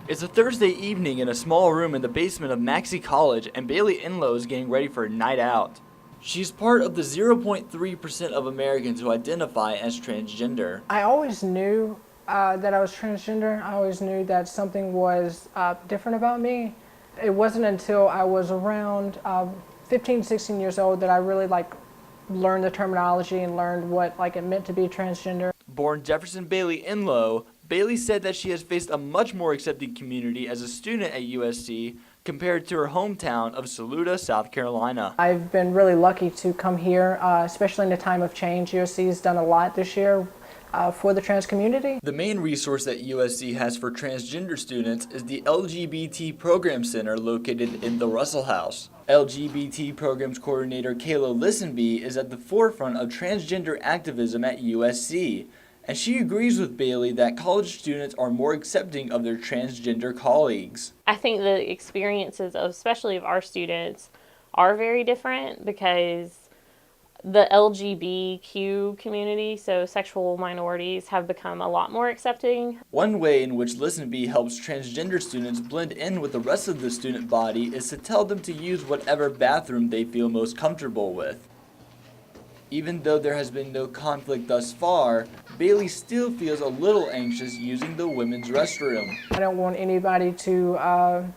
It's a Thursday evening in a small room in the basement of Maxey College, and Bailey Inlow is getting ready for a night out. She's part of the 0.3% of Americans who identify as transgender. I always knew that I was transgender. I always knew that something was different about me. It wasn't until I was around 15, 16 years old that I really learned the terminology and learned what it meant to be transgender. Born Jefferson Bailey Inlow, Bailey said that she has faced a much more accepting community as a student at USC compared to her hometown of Saluda, South Carolina. I've been really lucky to come here, especially in a time of change. USC has done a lot this year for the trans community. The main resource that USC has for transgender students is the LGBT Program Center located in the Russell House. LGBT Programs Coordinator Kayla Listenby is at the forefront of transgender activism at USC, and she agrees with Bailey that college students are more accepting of their transgender colleagues. I think the experiences, especially of our students, are very different because the LGBTQ community, so sexual minorities, have become a lot more accepting. One way in which Listenby helps transgender students blend in with the rest of the student body is to tell them to use whatever bathroom they feel most comfortable with. Even though there has been no conflict thus far, Bailey still feels a little anxious using the women's restroom. I don't want anybody to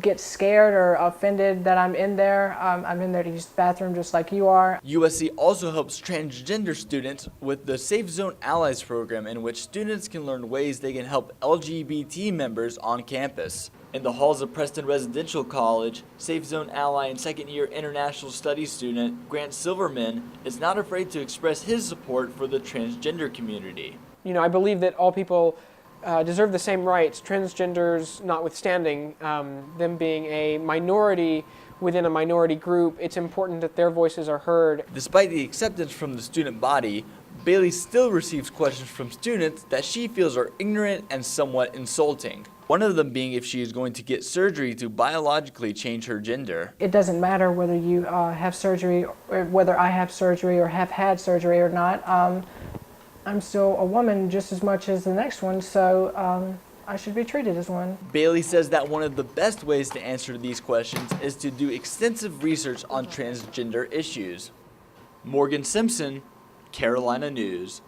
get scared or offended that I'm in there. I'm in there to use the bathroom just like you are. USC also helps transgender students with the Safe Zone Allies program, in which students can learn ways they can help LGBT members on campus. In the halls of Preston Residential College, Safe Zone Ally and second-year international studies student Grant Silverman is not afraid to express his support for the transgender community. I believe that all people deserve the same rights, transgenders notwithstanding, them being a minority within a minority group. It's important that their voices are heard. Despite the acceptance from the student body, Bailey still receives questions from students that she feels are ignorant and somewhat insulting. One of them being if she is going to get surgery to biologically change her gender. It doesn't matter whether you have surgery, or whether I have surgery or have had surgery or not. I'm still a woman just as much as the next one, so I should be treated as one. Bailey says that one of the best ways to answer these questions is to do extensive research on transgender issues. Morgan Simpson, Carolina News.